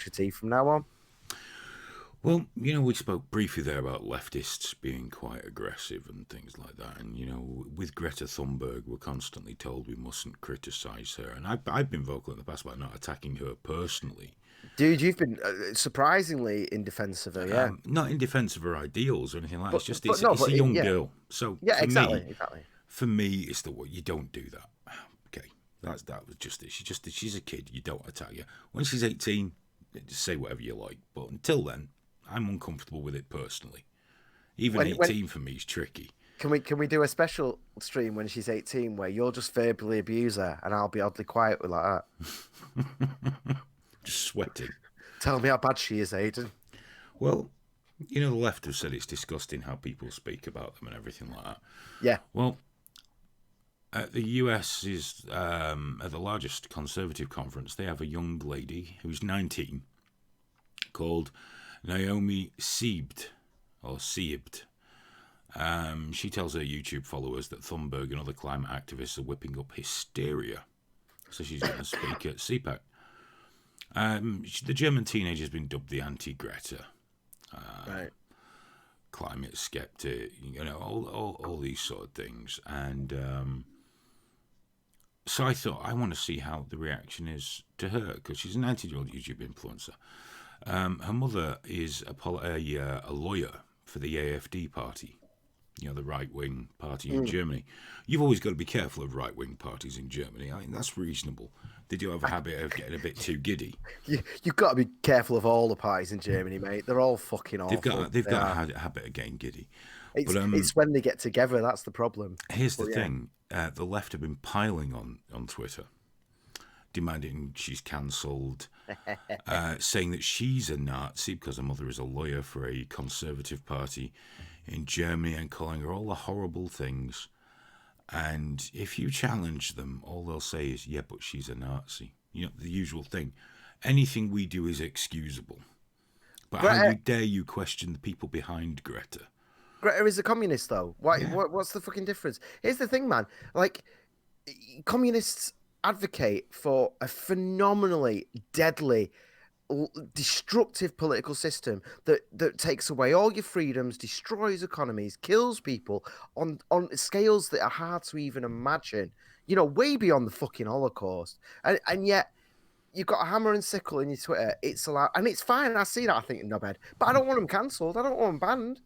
your teeth from now on. Well, you know, we spoke briefly there about leftists being quite aggressive and things like that. And, you know, with Greta Thunberg, we're constantly told we mustn't criticise her. And I've been vocal in the past about not attacking her personally. Dude, you've been surprisingly in defence of her, yeah. Not in defence of her ideals or anything like that. But It's just, but no, it's but a young yeah, girl. So yeah, exactly, exactly. for me, it's the way you don't do that. Okay, that was just it. She's a kid. You don't attack her. When she's 18, just say whatever you like. But until then, I'm uncomfortable with it personally. Even 18 for me is tricky. Can we do a special stream when she's 18 where you'll just verbally abuse her and I'll be oddly quiet with like that? Just sweating. Tell me how bad she is, Aidan. Well, you know, the left have said it's disgusting how people speak about them and everything like that. Yeah. Well, the US is at the largest conservative conference. They have a young lady who's 19 called Naomi Siebed. She tells her YouTube followers that Thunberg and other climate activists are whipping up hysteria. So she's going to speak at CPAC. The German teenager has been dubbed the anti-Greta. Right. Climate skeptic, you know, all these sort of things. And so I thought, I want to see how the reaction is to her, because she's a 19-year-old YouTube influencer. Her mother is a lawyer for the AfD party, you know, the right-wing party in Germany. You've always got to be careful of right-wing parties in Germany. I mean, that's reasonable. They do have a habit of getting a bit too giddy. You've got to be careful of all the parties in Germany, mate. They're all fucking awful. They've got a habit of getting giddy. It's when they get together, that's the problem. Here's the thing. The left have been piling on Twitter, demanding she's cancelled, saying that she's a Nazi because her mother is a lawyer for a conservative party in Germany, and calling her all the horrible things. And if you challenge them, all they'll say is, yeah, but she's a Nazi. You know, the usual thing. Anything we do is excusable. But how dare you question the people behind Greta? Greta is a communist, though. What's the fucking difference? Here's the thing, man. Like, communists advocate for a phenomenally deadly, destructive political system that takes away all your freedoms, destroys economies, kills people on scales that are hard to even imagine. You know, way beyond the fucking Holocaust. And yet, you've got a hammer and sickle in your Twitter. It's allowed, and it's fine. I see that. I think in no bed, but I don't want them cancelled. I don't want them banned.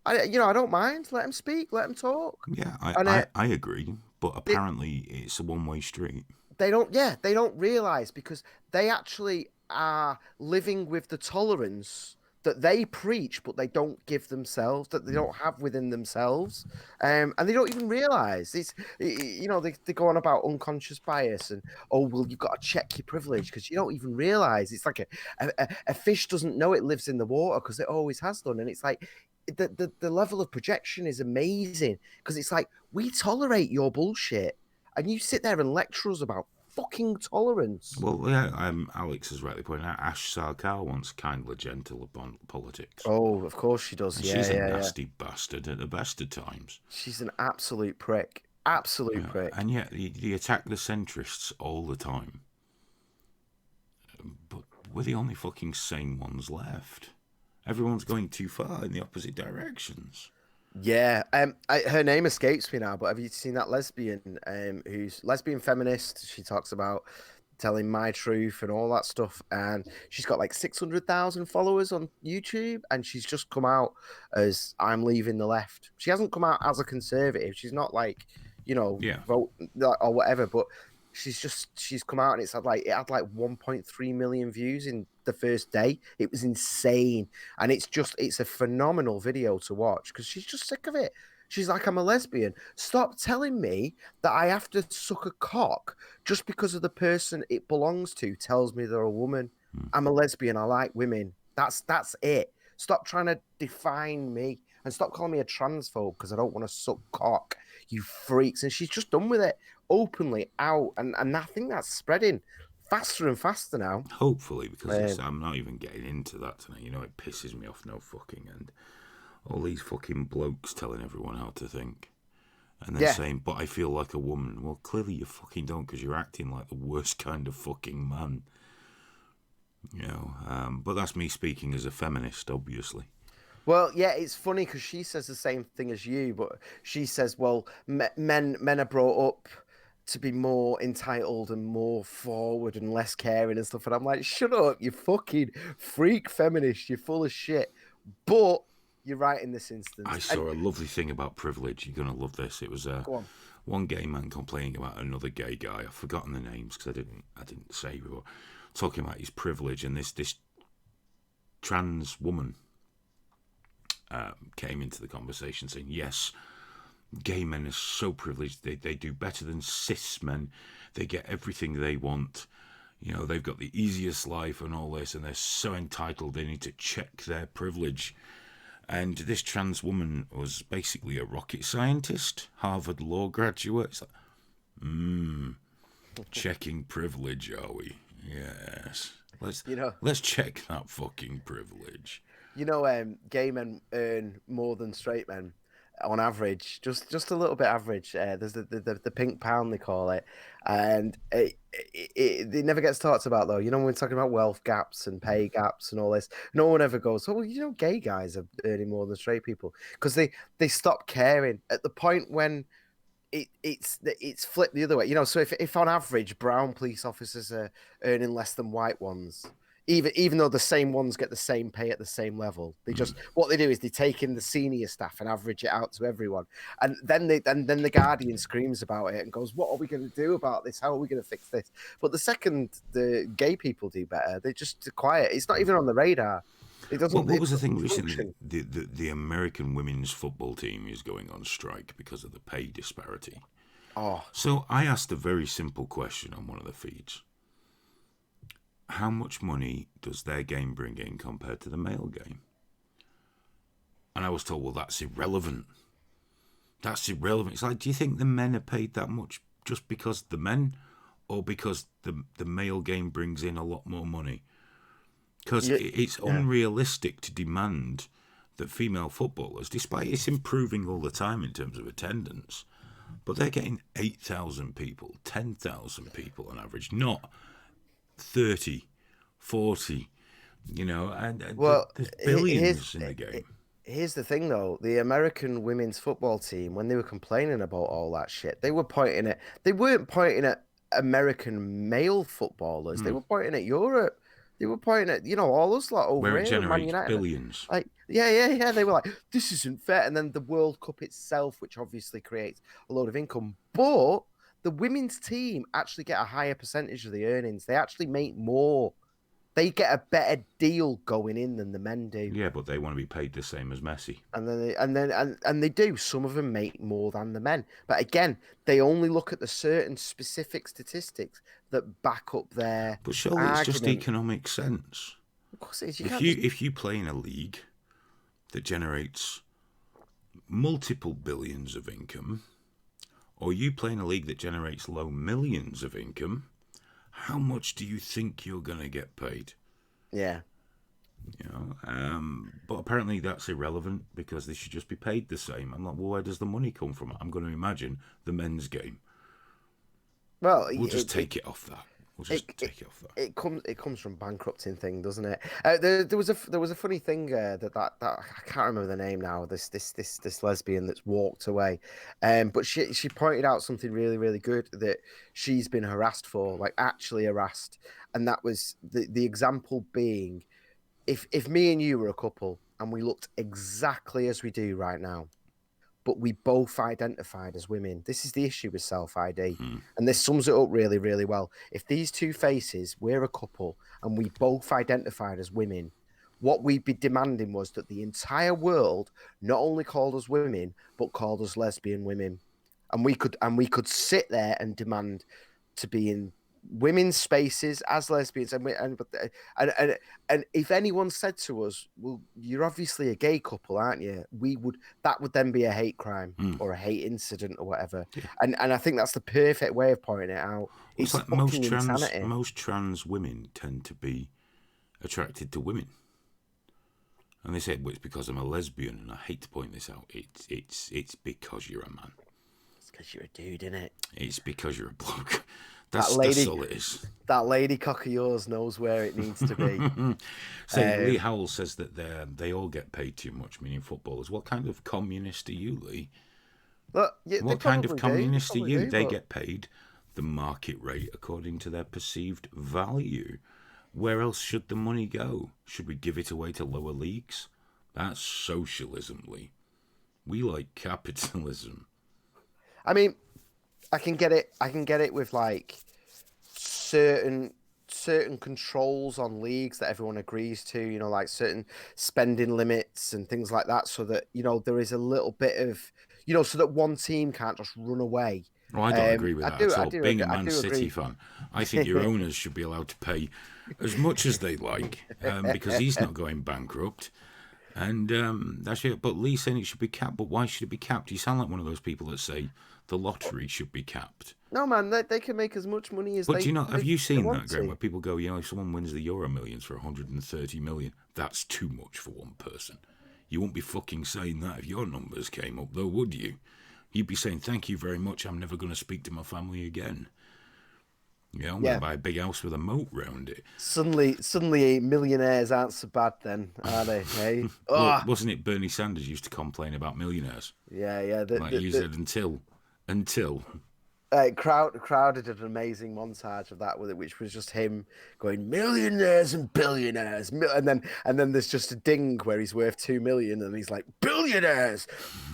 I don't mind. Let them speak. Let them talk. Yeah, I agree. But apparently, it's a one-way street. They don't realise, because they actually are living with the tolerance that they preach, but they don't give themselves, that they don't have within themselves, and they don't even realise. It's, you know, they go on about unconscious bias and, oh, well, you've got to check your privilege because you don't even realise. It's like a fish doesn't know it lives in the water because it always has done, and it's like the level of projection is amazing, because it's like, we tolerate your bullshit, and you sit there and lecture us about fucking tolerance. Well, yeah, Alex has rightly pointed out, Ash Sarkar wants kindly gentle upon politics. Oh, of course she does. She's a nasty bastard at the best of times. She's an absolute prick. Absolute prick. And yet, they attack the centrists all the time. But we're the only fucking sane ones left. Everyone's going too far in the opposite directions. Yeah, her name escapes me now, but have you seen that lesbian who's lesbian feminist? She talks about telling my truth and all that stuff, and she's got like 600,000 followers on YouTube, and she's just come out as, I'm leaving the left. She hasn't come out as a conservative. She's not like, you know, vote or whatever, but she's come out, and it had like 1.3 million views in the first day. It was insane, and it's a phenomenal video to watch, because she's just sick of it. She's like, I'm a lesbian. Stop telling me that I have to suck a cock just because of the person it belongs to tells me they're a woman. I'm a lesbian. I like women. That's it. Stop trying to define me, and stop calling me a transphobe because I don't want to suck cock, you freaks. And she's just done with it openly out, and I think that's spreading faster and faster now. Hopefully, because I'm not even getting into that tonight. You know, it pisses me off no fucking end. All these fucking blokes telling everyone how to think. And then saying, but I feel like a woman. Well, clearly you fucking don't, because you're acting like the worst kind of fucking man. But that's me speaking as a feminist, obviously. Well, yeah, it's funny because she says the same thing as you, but she says, "Well, men are brought up to be more entitled and more forward and less caring and stuff." And I'm like, "Shut up, you fucking freak feminist! You're full of shit." But you're right in this I instance. And saw a lovely thing about privilege. You're gonna love this. It was go on. one gay man complaining about another gay guy. I've forgotten the names because I didn't say before. Talking about his privilege, and this trans woman came into the conversation saying, "Yes, gay men are so privileged. They do better than cis men. They get everything they want. They've got the easiest life and all this, and they're so entitled. They need to check their privilege." And this trans woman was basically a rocket scientist, Harvard law graduate. It's like, checking privilege, are we? Yes. Let's You know, let's check that fucking privilege. gay men earn more than straight men on average, just a little bit average. There's the pink pound they call it, and it never gets talked about though. When we're talking about wealth gaps and pay gaps and all this, no one ever goes, "Oh, well, gay guys are earning more than straight people," because they stop caring at the point when it's flipped the other way. So if on average brown police officers are earning less than white ones, even though the same ones get the same pay at the same level, they just what they do is they take in the senior staff and average it out to everyone, and then then the Guardian screams about it and goes, "What are we going to do about this? How are we going to fix this?" But the second the gay people do better, they just quiet. It's not even on the radar. It doesn't. What It was the thing doesn't recently? function. The American women's football team is going on strike because of the pay disparity. Oh, So I asked a very simple question on one of the feeds. How much money does their game bring in compared to the male game? And I was told, well, that's irrelevant. That's irrelevant. It's like, do you think the men are paid that much just because the men, or because the male game brings in a lot more money? Because it's yeah. unrealistic to demand that female footballers, despite it's improving all the time in terms of attendance, but they're getting 8,000 people, 10,000 people on average, not 30, 40, and Well, there's here's billions in the game. here's the thing though. The American women's football team, when they were complaining about all that shit, they weren't pointing at American male footballers. They were pointing at Europe. They were pointing at, all us lot over Where it here, Man generates United. billions. Like, yeah. They were like, this isn't fair. And then the World Cup itself, which obviously creates a load of income, but the women's team actually get a higher percentage of the earnings. They actually make more. They get a better deal going in than the men do. Yeah, but they want to be paid the same as Messi. And they do. Some of them make more than the men, but again, they only look at the certain specific statistics that back up their But surely it's just argument. economic sense. Of course, it is. You If can't you just if you play in a league that generates multiple billions of income, or you play in a league that generates low millions of income, how much do you think you're going to get paid? yeah. But apparently that's irrelevant because they should just be paid the same. I'm like, well, where does the money come from? I'm going to imagine the men's game. Well, We'll just take it off that. We'll just take it off that. it comes from bankrupting thing, doesn't it? There was a funny thing that I can't remember the name now. This lesbian that's walked away, but she pointed out something really really good that she's been harassed for, like actually harassed, and that was the example being if me and you were a couple and we looked exactly as we do right now, but we both identified as women. This is the issue with self ID. And this sums it up really, really well. If these two faces, we're a couple, and we both identified as women, what we'd be demanding was that the entire world not only called us women, but called us lesbian women. And we could sit there and demand to be in women's spaces as lesbians, and if anyone said to us, "Well, you're obviously a gay couple, aren't you?" That would then be a hate crime or a hate incident or whatever. And I think that's the perfect way of pointing it out. Well, it's It's like most fucking trans insanity. most trans women tend to be attracted to women, and they say, "Well, it's because I'm a lesbian," and I hate to point this out. It's because you're a man. It's because you're a dude, innit? It's because you're a bloke. That That's lady, all it is. that lady cock of yours knows where it needs to be. Say, Lee Howell says that they all get paid too much, meaning footballers. What kind of communist are you, Lee? Look, yeah, they What kind of probably do. They communist are probably you? do, They but get paid the market rate according to their perceived value. Where else should the money go? Should we give it away to lower leagues? That's socialism, Lee. We like capitalism. I mean, I can get it. I can get it with like certain controls on leagues that everyone agrees to. You know, like certain spending limits and things like that, so that there is a little bit of so that one team can't just run away. Oh, I don't agree with I that do. at I all. do. Being a I Man do City agree. fan, I think your owners should be allowed to pay as much as they like because he's not going bankrupt. And that's it. But Lee's saying it should be capped. But why should it be capped? You sound like one of those people that say the lottery should be capped. No, man, they can make as much money as But do you know, have you they seen that, want Graham, to. where people go, if someone wins the Euro Millions for 130 million, that's too much for one person. You wouldn't be fucking saying that if your numbers came up, though, would you? You'd be saying, thank you very much, I'm never going to speak to my family again. I'm going to buy a big house with a moat round it. Suddenly, millionaires aren't so bad then, are they? Hey, Well, wasn't it Bernie Sanders used to complain about millionaires? yeah. Like you said, until. Crowder did an amazing montage of that with it, which was just him going millionaires and billionaires, and then there's just a ding where he's worth 2 million, and he's like billionaires,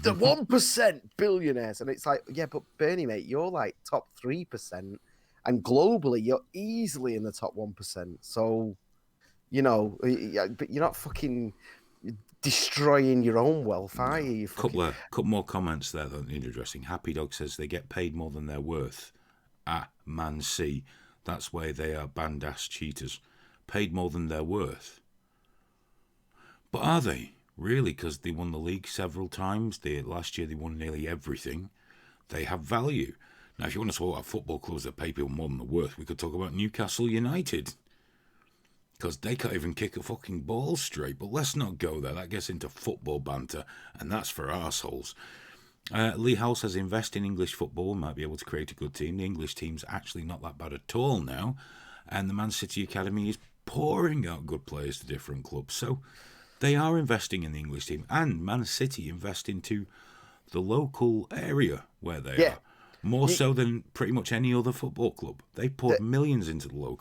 the 1% billionaires, and it's like, yeah, but Bernie, mate, you're like top 3%, and globally you're easily in the top 1%. So but you're not fucking destroying your own wealth, are you? You fucking... Couple more comments there that need addressing. Happy Dog says they get paid more than they're worth. Man C. That's why they are band-ass cheaters. Paid more than they're worth. But are they? Really? Because they won the league several times. Last year they won nearly everything. They have value. Now, if you want to talk about football clubs that pay people more than they're worth, we could talk about Newcastle United. Because they can't even kick a fucking ball straight. But let's not go there. That gets into football banter, and that's for arseholes. Lee Howell says invest in English football, might be able to create a good team. The English team's actually not that bad at all now, and the Man City Academy is pouring out good players to different clubs. So they are investing in the English team, and Man City invest into the local area where they are. More so than pretty much any other football club. They poured millions into the local